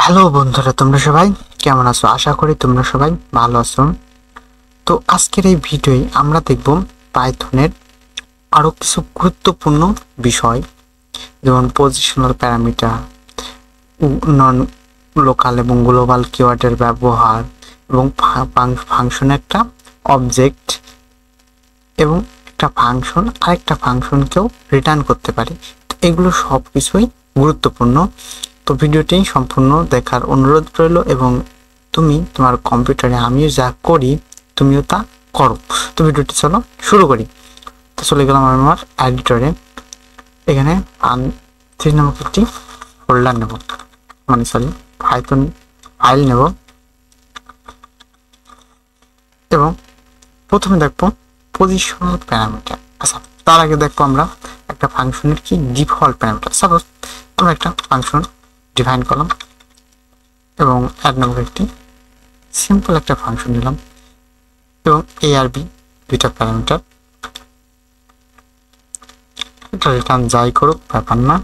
Hello বন্ধুরা, তোমরা সবাই কেমন আছো? আশা করি তোমরা সবাই ভালো আছো। তো আজকের এই ভিডিওয়ে আমরা দেখব পাইথনের আরো কিছু গুরুত্বপূর্ণ বিষয়, যেমন পজিশনাল প্যারামিটার, নন লোকাল এবং গ্লোবাল কিওয়ার্ডের ব্যবহার, এবং ফাংশন একটা অবজেক্ট এবং একটা ফাংশন আরেকটা ফাংশনকেও রিটার্ন করতে পারে। এগুলো সব কিছুই গুরুত্বপূর্ণ। তো ভিডিওটি সম্পূর্ণ দেখার অনুরোধ রইল, এবং তুমি তোমার কম্পিউটারে আমিও যা করি তুমিও তা করো। তো ভিডিওটি চলো শুরু করি। তো চলে গেলাম আমি আমার এডিটরে। এখানে 3 নামক একটি ফোল্ডার নেব, পাইথন ফাইল নেব, এবং প্রথমে দেখবো পজিশনাল প্যারামিটার। আচ্ছা, তার আগে দেখবো আমরা একটা ফাংশনের কি ডিফল্ট প্যারামিটার। সাপোজ আমরা একটা ফাংশন ডিফাইন করলাম এবং অ্যাড নামক একটি সিম্পল একটা ফাংশন নিলাম, এবং এ আর বি দুইটা প্যারামিটার। এটা রিটার্ন যাই করুক ব্যাপার না,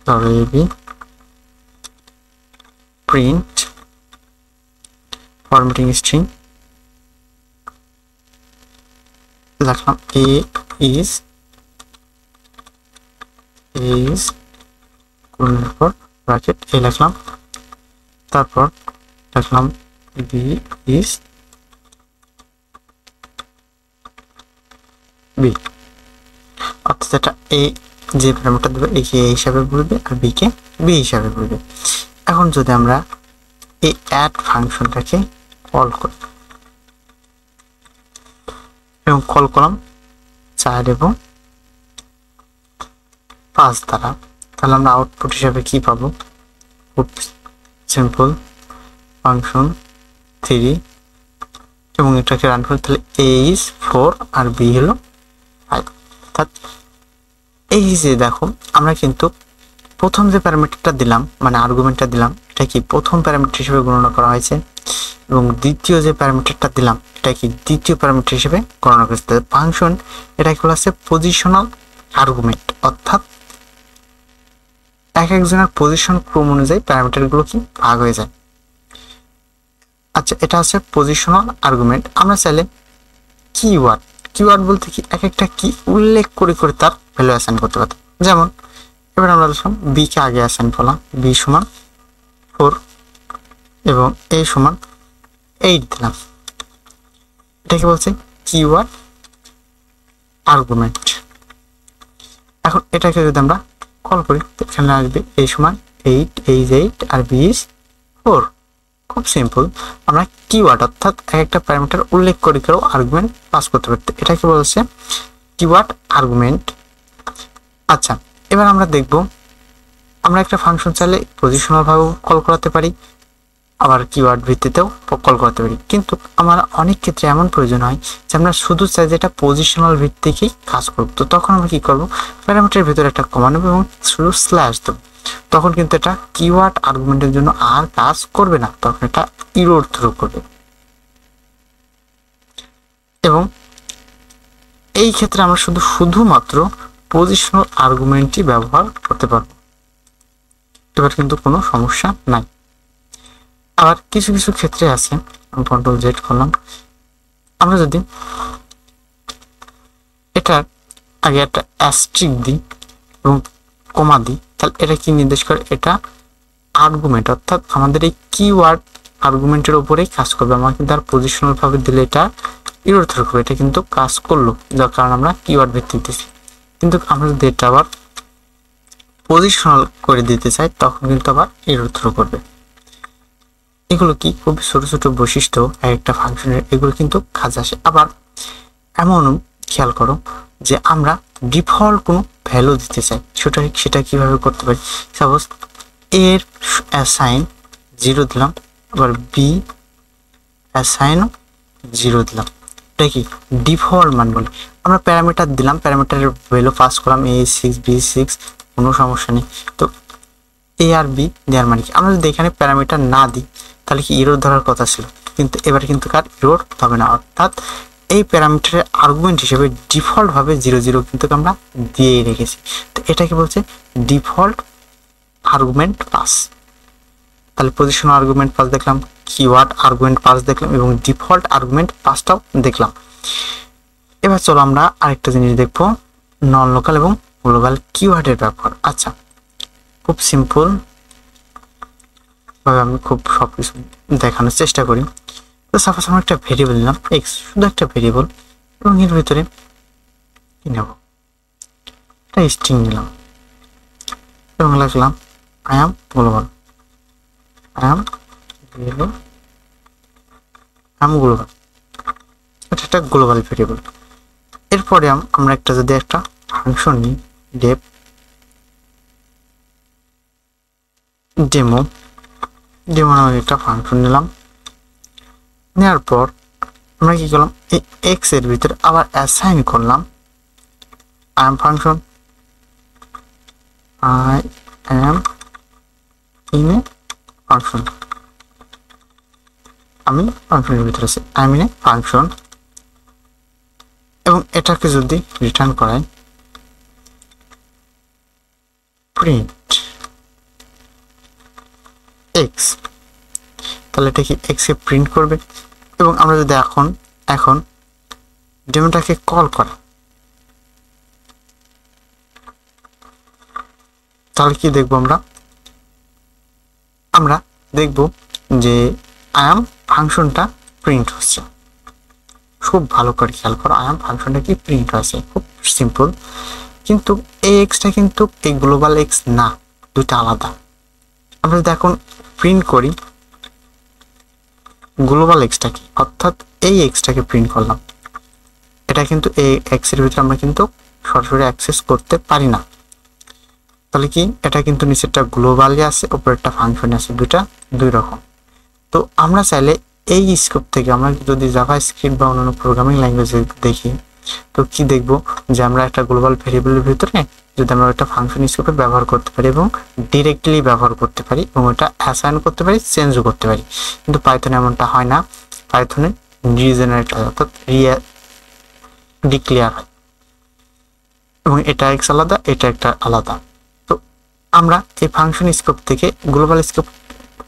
ধরো A B print formatting string লিখলাম এ ইজ ব্র্যাকেট এ লিখলাম, তারপর লিখলাম বি ইজ বি। অর্থাৎ এটা এ যে প্যারামিটার দেবে এ কে এ হিসাবে বলবে আর বি কে বি হিসাবে বলবে। এখন যদি আমরা এই অ্যাড ফাংশনটাকে কল করি এবং কল করলাম 4 এবং 5 দ্বারা, তাহলে আমরা আউটপুট হিসাবে কি পাবো? খুব সিম্পল, ফাংশন 3, এবং এটাকে রান করি, তাহলে এ ইজ 4 আর বি হলো 5। অর্থাৎ এই যে দেখো, আমরা কিন্তু প্রথম যে প্যারামিটারটা দিলাম মানে আর্গুমেন্টটা দিলাম, এটা কি প্রথম প্যারামিটার হিসেবে গণনা করা হয়েছে, এবং দ্বিতীয় যে প্যারামিটারটা দিলাম এটা কি দ্বিতীয় প্যারামিটার হিসেবে গণনা করেছে। ফাংশন এটা কি হচ্ছে পজিশনাল আর্গুমেন্ট, অর্থাৎ এক একজনের পজিশন ক্রম অনুযায়ী প্যারামিটারগুলো কি ভাগ হয়ে যায়। আচ্ছা, এটা হচ্ছে পজিশনাল আর্গুমেন্ট। আমরা চাইলে কিওয়ার্ড বলতে কি এক একটা কি উল্লেখ করে করে তার ভ্যালু অ্যাসাইন করতে পারতাম। যেমন এবার আমরা লিখলাম বি কে আগে অ্যাসাইন করলাম, বি সমান 4 এবং এ সমান 8 দিলাম। এটাকে বলছে কিওয়ার্ড আর্গুমেন্ট। এখন এটাকে যদি আমরা কল করি, এখানে আসবে এ সমান 8, এ ইজ 8 আর বি ইজ 4। খুব সিম্পল, আমরা কিওয়ার্ড অর্থাৎ এক একটা প্যারামিটার উল্লেখ করে করেও আর্গুমেন্ট পাস করতে পারতে, এটাকে বলছে কিওয়ার্ড আর্গুমেন্ট। আচ্ছা, এবার আমরা দেখব আমরা একটা ফাংশন চাইলে পজিশনাল ভাবেও কল করাতে পারি, আবার কিওয়ার্ড ভিত্তিতেও কল করতে পারি। কিন্তু আমার অনেক ক্ষেত্রে এমন প্রয়োজন হয় যে আমরা শুধু চাই যে এটা পজিশনাল ভিত্তিকই কাজ করব। তো তখন আমরা কি করব, প্যারামিটারের ভিতরে একটা কমা নেব এবং শুধু স্ল্যাশ দেব। তখন কিন্তু এটা কিওয়ার্ড আর্গুমেন্টের জন্য আর কাজ করবে না, তখন এটা ইরর থ্রো করবে। এবং এই ক্ষেত্রে আমরা শুধুমাত্র পজিশনাল আর্গুমেন্টই ব্যবহার করতে পারবো, এবার কিন্তু কোনো সমস্যা নাই। আবার কিছু কিছু ক্ষেত্রে আছে, আমি কন্ট্রোল জেড করলাম, আমরা যদি এটার আগে একটা অ্যাস্ট্রিক দিই এবং কমা দিই, তাহলে এটা কি নির্দেশ করে? এটা আর্গুমেন্ট, অর্থাৎ আমাদের এই কিওয়ার্ড আর্গুমেন্টের উপরেই কাজ করবে। আমার কিন্তু আর পজিশনাল ভাবে দিলে এটা ইরর থ্রো করবে। এটা কিন্তু কাজ করলো, যার কারণে আমরা কিওয়ার্ড ভিত্তিক দিচ্ছি। কিন্তু আমরা যদি এটা আবার পজিশনাল করে দিতে চাই, তখন কিন্তু আবার ইরর থ্রো করবে। এগুলো কি খুব ছোট ছোট বৈশিষ্ট্য এক একটা ফাংশনের, এগুলো কিন্তু কাজে আসে। আবার এমনও খেয়াল করো যে আমরা ডিফল্ট কোনো ভ্যালু দিতে চাই, সেটা কিভাবে করতে পারি? সাপোজ এর অ্যাসাইন 0 দিলাম, আবার বি অ্যাসাইন 0 দিলাম। এটা কি ডিফল্ট মান বলে। আমরা প্যারামিটার দিলাম, প্যারামিটারের ভ্যালু পাস করলাম a6 b6, কোনো সমস্যা নেই। তো এ আর বি দেওয়ার মানে কি, আমরা যদি এখানে প্যারামিটার না দিই তাহলে কি ইরর ধরার কথা ছিল, কিন্তু এবার কিন্তু কার ইরর হবে না। অর্থাৎ এই প্যারামিটারের আর্গুমেন্ট হিসেবে ডিফল্ট ভাবে 0 0 কিন্তু আমরা দিয়েই রেখেছি। তো এটাকে বলছে ডিফল্ট আর্গুমেন্ট পাস। তাহলে পজিশন আর্গুমেন্ট পাস দেখলাম, কিওয়ার্ড আর্গুমেন্ট পাস দেখলাম এবং ডিফল্ট আর্গুমেন্ট পাসটাও দেখলাম। এবার চলো আমরা আরেকটা জিনিস দেখবো, নন লোকাল এবং গ্লোবাল কিওয়ার্ডের ব্যবহার। আচ্ছা, খুব সিম্পল ভাবে আমি খুব সবকিছু দেখানোর চেষ্টা করি। তো সাপোজ আমরা একটা ভেরিয়েবল নিলাম এক্স, শুধু একটা ভেরিয়েবল, এবং এর ভিতরে কি নেব, একটা স্ট্রিং নিলাম এবং লিখলাম I am global, I am global. এটা একটা গ্লোবাল ভেরিয়েবল। এরপরে আমরা একটা যদি একটা ফাংশন নিই, ডেমো নামে একটা ফাংশন নিলাম। নেওয়ার পর আমরা কি করলাম, এই এক্স এর ভিতরে আবার অ্যাসাইন করলাম I am function, I am in a function, আমি ফাংশনের ভিতরে আছি, I am in a function. এবং এটাকে যদি রিটার্ন করাই প্রিন্ট এক্স, তাহলে এটা কি এক্স কে প্রিন্ট করবে। এবং আমরা যদি এখন ডেমোটাকে কল করা, তাহলে কি দেখবো আমরা দেখব যে আই অ্যাম ফাংশনটা প্রিন্ট হচ্ছে। খুব ভালো করে খেয়াল করো, আই অ্যাম ফাংশনটা কি প্রিন্ট হয়েছে, খুব সিম্পল। কিন্তু এই এক্সটা কিন্তু এই গ্লোবাল এক্স না, দুইটা আলাদা। আমরা যদি এখন প্রিন্ট করি গ্লোবাল এক্সটা কি, অর্থাৎ এই এক্সটাকে প্রিন্ট করলাম, এটা কিন্তু এই এক্স এর ভিতরে আমরা কিন্তু সরাসরি অ্যাক্সেস করতে পারি না। তাহলে কি এটা কিন্তু নিচেরটা গ্লোবালি আছে, উপরেরটা ফাংশনে আছে, দুই রকম। তো আমরা চাইলে এই স্কোপ থেকে আমরা যদি জাভা স্ক্রিপ্ট বা অন্যান্য প্রোগ্রামিং ল্যাঙ্গুয়েজ দেখি, তো কি দেখব যে আমরা একটা গ্লোবাল ভেরিয়েবলের ভিতরে যদি আমরা একটা ফাংশন স্কোপে ব্যবহার করতে পারি এবং ডিরেক্টলি ব্যবহার করতে পারি এবং ওটা অ্যাসাইন করতে পারি, চেঞ্জও করতে পারি। কিন্তু পাইথনে এমনটা হয় না, পাইথনে রিজেনারেট হয়, অর্থাৎ ডিক্লেয়ার হয়, এবং এটা এক্স আলাদা, এটা একটা আলাদা। তো আমরা এই ফাংশন স্কোপ থেকে গ্লোবাল স্কোপ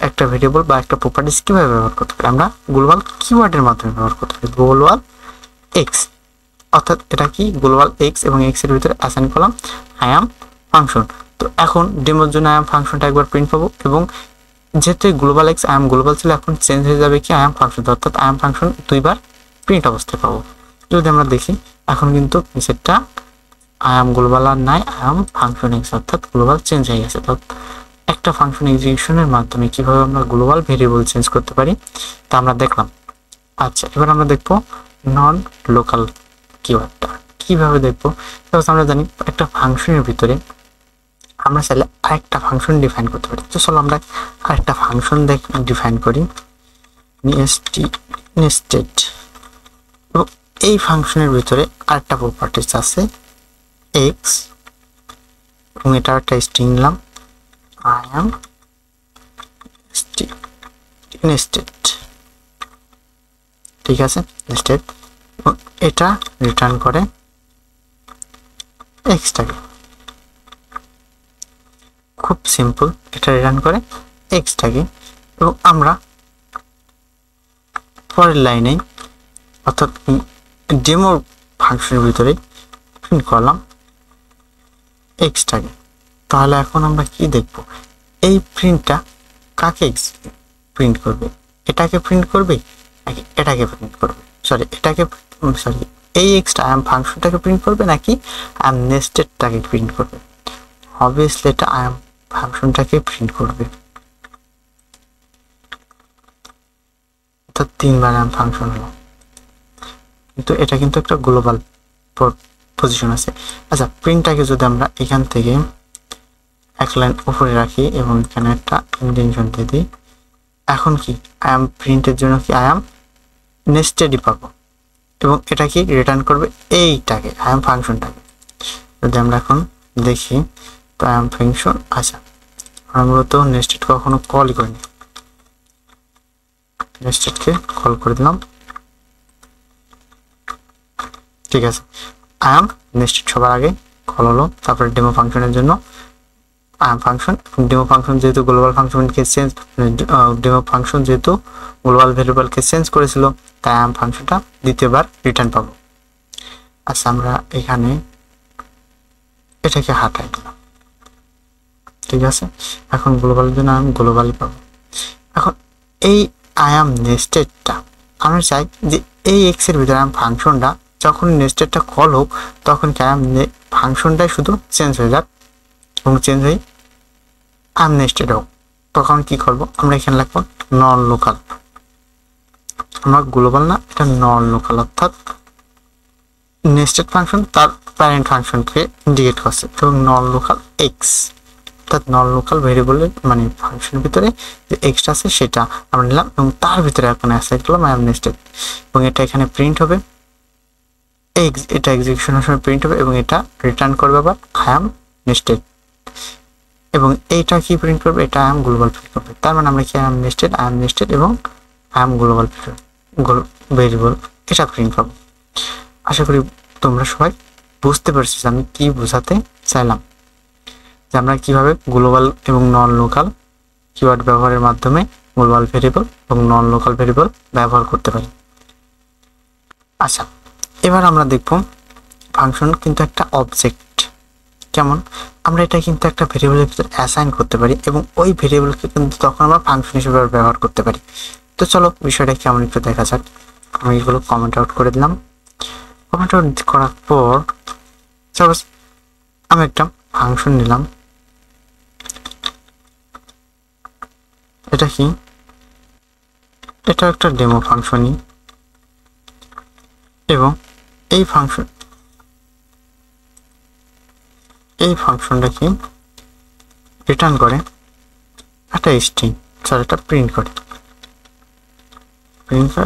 একটা ভেরিয়েবল বা একটা প্রপার্টিস কিভাবে ব্যবহার করতে পারি, আমরা গ্লোবাল কিওয়ার্ডের মাধ্যমে ব্যবহার করতে পারি। গ্লোবাল এক্স, অর্থাৎ এটা কি গ্লোবাল এক্স এবং এক্স এর ভিতরে অ্যাসাইন করলাম আই অ্যাম ফাংশন। তো এখন ডেমোর জন্য আই অ্যাম ফাংশনটা একবার প্রিন্ট পাবো, এবং যেহেতু global x I am global ছিল, এখন চেঞ্জ হয়ে যাবে কি আই অ্যাম ফাংশন, অর্থাৎ আই অ্যাম ফাংশন দুইবার প্রিন্ট অবস্থায় পাবো। যদি আমরা দেখি এখন কিন্তু নিচেরটা আই অ্যাম গ্লোবাল আর নাই, আই অ্যাম ফাংশন এক্স, অর্থাৎ গ্লোবাল চেঞ্জ হয়ে গেছে। তো একটা ফাংশন এক্সিকিউশনের মাধ্যমে কিভাবে আমরা গ্লোবাল ভেরিয়েবল চেঞ্জ করতে পারি তা আমরা দেখলাম। আচ্ছা, এবার আমরা দেখবো নন লোকাল কিওয়ার্ডটা কিভাবে দেখবো। আমরা জানি একটা ফাংশনের ভিতরে আমরা চাইলে আরেকটা ফাংশন ডিফাইন করতে পারি। তো চলো আমরা আরেকটা ফাংশন ডিফাইন করি, নেস্টেড। এবং এই ফাংশনের ভিতরে আরেকটা প্রপার্টিস আছে এক্স, এবং এটা একটা স্ট্রিং নিলাম I am nested, ঠিক আছে, nested। এটা রিটার্ন করে এক্সটাকে, খুব সিম্পল, এটা রিটার্ন করে এক্সটাকে। এবং আমরা পরের লাইনে অর্থাৎ ডেমো ফাংশনের ভিতরে প্রিন্ট করলাম এক্সটাকে। তাহলে এখন আমরা কি দেখব, এই প্রিন্টটা কাকে প্রিন্ট করবে, এটাকে প্রিন্ট করবে নাকি এটাকে প্রিন্ট করবে, এই এক্সটা আই এম ফাংশনটাকে প্রিন্ট করবে নাকি আই এম নেস্টেডটাকে প্রিন্ট করবে। অবভিয়াসলি এটা আই এম ফাংশনটাকে প্রিন্ট করবে, অর্থাৎ তিনবার আই এম ফাংশন হলো, কিন্তু এটা কিন্তু একটা গ্লোবাল পজিশন আছে। আচ্ছা, প্রিন্টটাকে যদি আমরা এখান থেকে এক লাইন উপরে রাখি এবং এখানে একটা ইন্ডেন্টেশন দিয়ে দিই, এখন কি আই এম প্রিন্টের জন্য কি আই এম নেস্টেডই পাবো, এবং এটা কি রিটার্ন করবে এইটাকে আই এম ফাংশনটাকে। যদি আমরা এখন দেখি তো আই এম ফাংশন, আচ্ছা আমরা মূলত নেস্টেড কখনো কলই করিনি, নেস্টেডকে কল করে দিলাম, ঠিক আছে। আই এম নেস্টেড সবার আগে কল হলো, তারপরে ডেমো ফাংশনের জন্য আয়াম ফাংশন, ডেমো ফাংশন যেহেতু গ্লোবাল ফাংশনকে চেঞ্জ, ডেমো ফাংশন যেহেতু গ্লোবাল ভেরিয়েবলকে চেঞ্জ করেছিল, তাই আয়াম ফাংশনটা দ্বিতীয়বার রিটার্ন পাবো। আচ্ছা, আমরা এখানে এটাকে হাটাই দিলাম, ঠিক আছে। এখন গ্লোবালের জন্য আমি গ্লোবালই পাবো। এখন এই আয়াম নেস্টেডটা আমরা চাই যে এই এক্স এর ভিতরে আয়াম ফাংশনটা যখন নেস্টেডটা কল হোক তখন কি আয়াম ফাংশনটাই শুধু চেঞ্জ হয়ে যাক এবং চেঞ্জ হয়ে আয়াম নেস্টেড হোক। তখন কি করব, আমরা এখানে লিখবো নন লোকাল। আমরা গ্লোবাল না, এটা নন লোকাল, অর্থাৎ নেস্টেড ফাংশন তার প্যারেন্ট ফাংশনকে ইন্ডিকেট করছে এবং নন লোকাল এক্স, অর্থাৎ নন লোকাল ভেরিয়েবলের মানে ফাংশনের ভিতরে যে এক্সটা আছে সেটা আমরা নিলাম এবং তার ভিতরে এখন অ্যাসাইন করলাম আই এম নেস্টেড এবং এটা এখানে প্রিন্ট হবে, এটা এক্সিকিউশনের সময় প্রিন্ট হবে এবং এটা রিটার্ন করবে আবার আই এম নেস্টেড এবং এইটা কি প্রিন্ট করবে, এটা আই এম গ্লোবাল প্রিন্ট করবে। তার মানে আমরা কি আই এম নেস্টেড এবং আই এম গ্লোবাল ভেরিয়েবল এটা প্রিন্ট করবো। আশা করি তোমরা সবাই বুঝতে পারছো আমি কি বোঝাতে চাইলাম, যে আমরা কিভাবে গ্লোবাল এবং নন লোকাল কিওয়ার্ড ব্যবহারের মাধ্যমে গ্লোবাল ভেরিয়েবল এবং নন লোকাল ভেরিয়েবল ব্যবহার করতে পারি। আচ্ছা, এবার আমরা দেখব ফাংশন কিন্তু একটা অবজেক্ট, কেমন আমরা এটা কিন্তু একটা ভেরিয়েবলের ভিতরে অ্যাসাইন করতে পারি এবং ওই ভেরিয়েবলকে কিন্তু তখন আমরা ফাংশন হিসেবে ব্যবহার করতে পারি। তো চলো বিষয়টা কেমন একটু দেখা যাক। আমি এগুলো কমেন্ট আউট করে দিলাম। কমেন্ট আউট করার পর সাপোজ আমি একটা ফাংশন নিলাম, এটা কি, এটা একটা ডেমো ফাংশনই এবং এই ফাংশনটা কি রিটার্ন করে একটা স্ট্রিং, চলো এটা প্রিন্ট করে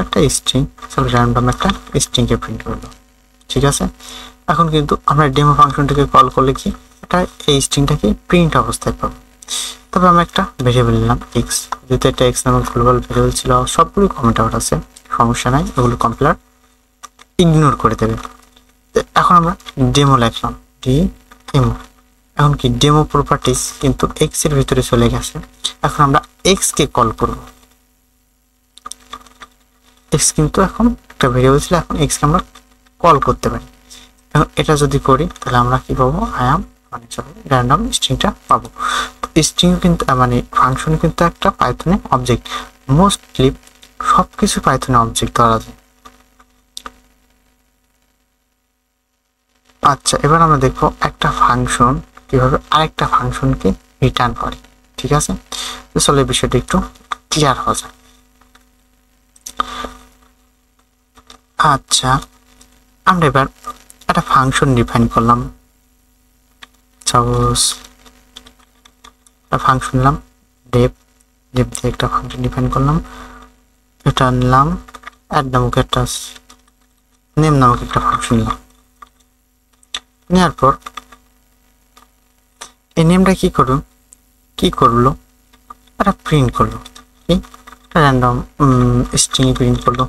একটা স্ট্রিং, চলো র্যান্ডম একটা স্ট্রিংকে প্রিন্ট করলো, ঠিক আছে। এখন কিন্তু আমরা ডেমো ফাংশনটাকে কল করলে কি এটা এই স্ট্রিংটাকে প্রিন্ট অবস্থায় পাবো। তবে আমরা একটা ভেরিয়েবল নিলাম এক্স, যেহেতু এটা এক্স নামক গ্লোবাল ভেরিয়েবল ছিল, সবগুলো কমেন্ট আউট আছে, সমস্যা নাই, ওগুলো কম্পিলার ইগনোর করে দেবে। এখন আমরা ডেমো লিখলাম, ডেমো। এখন কি ডেমো প্রপার্টিজ কিন্তু এক্স এর ভিতরে চলে গেছে। এখন আমরা এক্স কে কল করব, এক্স কিন্তু এখন একটা ভেরিয়েবল ছিল, এখন এক্স কে আমরা কল করতে পারি। এখন এটা যদি করি তাহলে আমরা কি পাবো, আই এম মানে র্যান্ডম স্ট্রিংটা পাবো। স্ট্রিং কিন্তু মানে ফাংশন কিন্তু একটা পাইথনে অবজেক্ট, মোস্টলি সবকিছু পাইথনে অবজেক্ট ধরা যায়। আচ্ছা, এবার আমরা দেখবো একটা ফাংশন কিভাবে আরেকটা ফাংশনকে রিটার্ন করে, ঠিক আছে। তো চলো এই বিষয়টা একটু ক্লিয়ার হয়ে যায়। আচ্ছা, আমরা এবার একটা ফাংশন ডিফাইন করলাম, সাপোজ একটা ফাংশন নিলাম ডেপ দিয়ে একটা ফাংশন ডিফাইন করলাম, এটা নিলাম অ্যাড নামক একটা নেম নামক একটা ফাংশন নিলাম। নেওয়ার পর এই নেমটা কি করলো একটা প্রিন্ট করলো, কি র্যান্ডম স্ট্রিং প্রিন্ট করলো।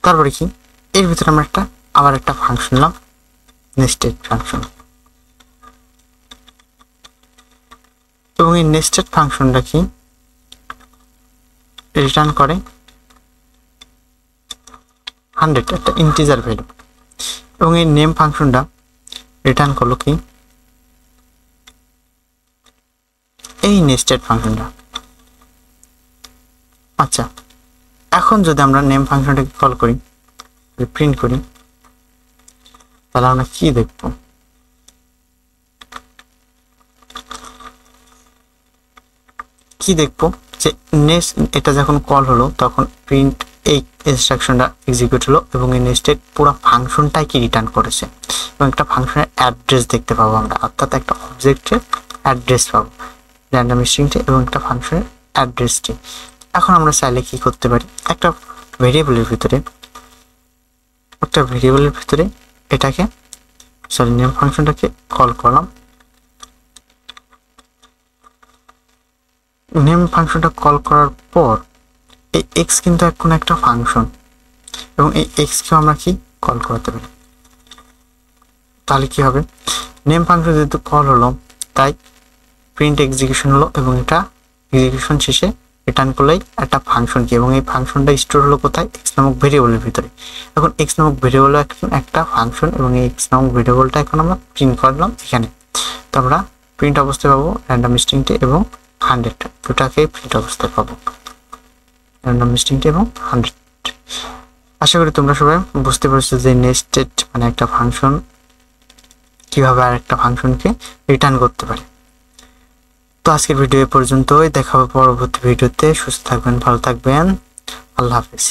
তারপরে কি এর ভিতরে আমরা আবার একটা ফাংশন নিলাম নেস্টেড ফাংশন এবং এই নেস্টেড ফাংশনটা কি রিটার্ন করে 100 একটা ইন্টিজার ভ্যালু এবং এই নেম ফাংশনটা রিটার্ন করলো কি এই নেস্টেড ফাংশনটা। আচ্ছা, এখন যদি আমরা নেম ফাংশনটাকে কল করি, প্রিন্ট করি, তাহলে আমরা কি দেখবো, যে নেক্সট এটা যখন কল হলো তখন প্রিন্ট এই ইনস্ট্রাকশনটা এক্সিকিউট হলো এবং এই নেস্টেড পুরো ফাংশনটাই কি রিটার্ন করেছে এবং একটা ফাংশনের অ্যাড্রেস দেখতে পাবো আমরা, অর্থাৎ একটা অবজেক্টের অ্যাড্রেস পাবো র্যান্ডম স্ট্রিংটি এবং একটা ফাংশনের অ্যাড্রেসটি। এখন আমরা চাইলে কি করতে পারি, একটা ভেরিয়েবলের ভিতরে এটাকে নেম ফাংশনটাকে কল করলাম, নেম ফাংশনটা কল করার পর এই এক্স কিন্তু এখন একটা ফাংশন এবং এই এক্স কে আমরা কি কল করতে পারি। তাহলে কি হবে, নেম ফাংশন যেহেতু কল হলো তাই প্রিন্ট এক্সিকিউশন হলো এবং এটা এক্সিকিউশন শেষে রিটার্ন করলেই একটা ফাংশন কি, এবং এই ফাংশনটা স্টোর হলো কোথায়, এক্স নামক ভেরিয়েবলের ভিতরে। এখন এক্স নামক ভেরিয়েবল একটা ফাংশন এবং এই এক্স নামক ভেরিয়েবলটা এখন আমরা প্রিন্ট করলাম এখানে। তো আমরা প্রিন্ট অবস্থায় পাবো র্যান্ডম স্ট্রিংটি এবং 100, দুটাকে প্রিন্ট অবস্থায় পাবো, র্যান্ডম স্ট্রিংটি এবং 100। আশা করি তোমরা সবাই বুঝতে পারছো যে নেস্টেড মানে একটা ফাংশন কিভাবে আরেকটা ফাংশনকে রিটার্ন করতে পারে। তো আজকের ভিডিও এ পর্যন্তই, দেখা হবে পরবর্তী ভিডিওতে। সুস্থ থাকবেন, ভালো থাকবেন, আল্লাহ হাফেজ।